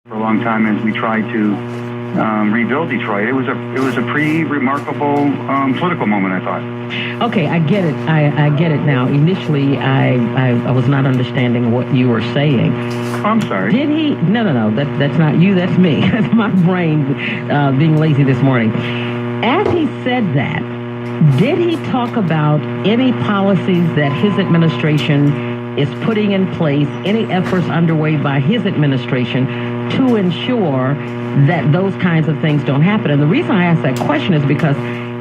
for a long time as we tried to rebuild Detroit. It was a pretty remarkable political moment, I thought. Okay, I get it. I get it now. Initially, I was not understanding what you were saying. Oh, I'm sorry. Did he? No. That's not you. That's me. That's my brain being lazy this morning. As he said that, did he talk about any policies that his administration is putting in place, any efforts underway by his administration to ensure that those kinds of things don't happen? And the reason I ask that question is because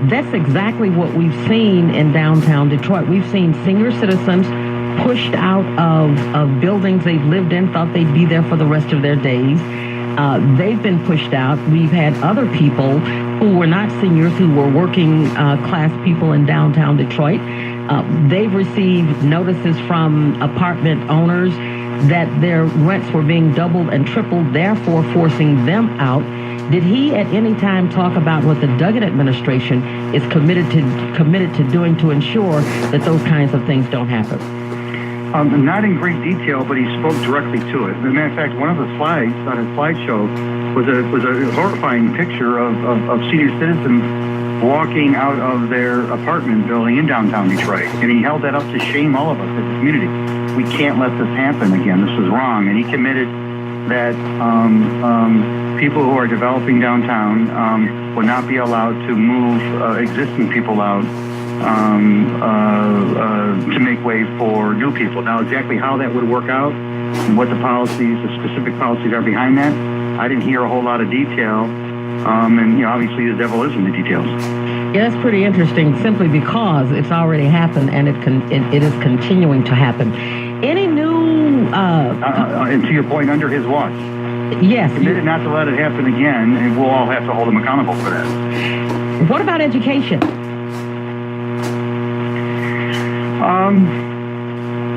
that's exactly what we've seen in downtown Detroit. We've seen senior citizens pushed out of buildings they've lived in, thought they'd be there for the rest of their days. They've been pushed out. We've had other people who were not seniors, who were working class people in downtown Detroit. They've received notices from apartment owners that their rents were being doubled and tripled, therefore forcing them out. Did he at any time talk about what the Duggan administration is committed to doing to ensure that those kinds of things don't happen? Not in great detail, but he spoke directly to it. As a matter of fact, one of the slides on his slideshow was a horrifying picture of senior citizens walking out of their apartment building in downtown Detroit. And he held that up to shame all of us as a community. We can't let this happen again. This is wrong. And he committed that people who are developing downtown will not be allowed to move existing people out to make way for new people. Now, exactly how that would work out and what the specific policies are behind that, I didn't hear a whole lot of detail. And, obviously the devil is in the details. Yeah, that's pretty interesting, simply because it's already happened and it is continuing to happen. Any new... and to your point, under his watch. Yes. Committed not to let it happen again, and we'll all have to hold him accountable for that. What about education?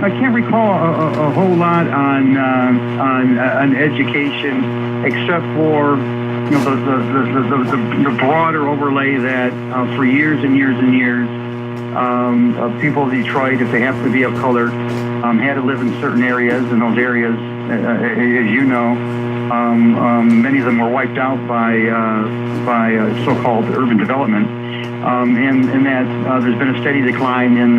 I can't recall a whole lot on education, except for the broader overlay that for years and years and years, people of Detroit, if they happen to be of color, had to live in certain areas, and those areas, as you know, many of them were wiped out by so-called urban development. And that there's been a steady decline in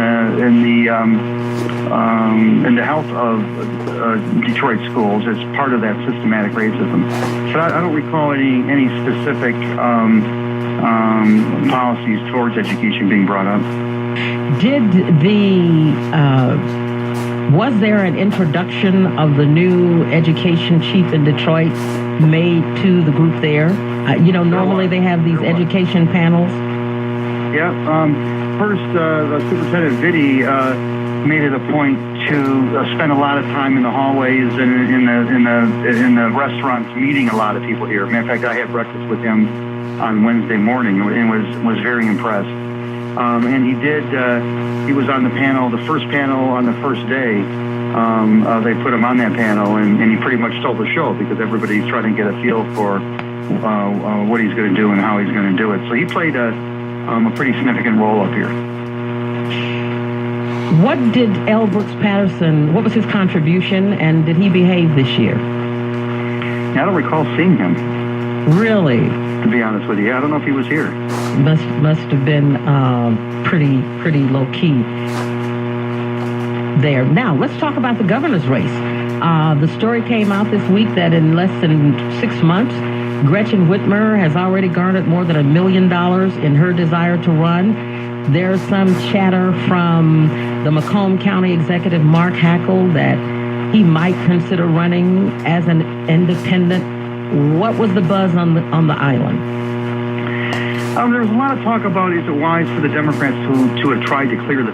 the health of Detroit schools as part of that systematic racism. But I don't recall any specific policies towards education being brought up. Was there an introduction of the new education chief in Detroit made to the group there? Normally they have these education panels. Yeah. First, Superintendent Vitti made it a point to spend a lot of time in the hallways and in the restaurants, meeting a lot of people here. Matter of fact, I had breakfast with him on Wednesday morning and was very impressed. And he was on the panel, the first panel on the first day. They put him on that panel, and he pretty much stole the show because everybody's trying to get a feel for what he's going to do and how he's going to do it. So he played a pretty significant role up here. What did L. Brooks Patterson, what was his contribution, and did he behave this year? I don't recall seeing him. Really? To be honest with you, I don't know if he was here. Must have been pretty low key there. Now let's talk about the governor's race. The story came out this week that in less than 6 months, Gretchen Whitmer has already garnered more than $1 million in her desire to run. There's some chatter from the Macomb County Executive, Mark Hackel, that he might consider running as an independent. What was the buzz on the island? There was a lot of talk about, is it wise for the Democrats to have tried to clear the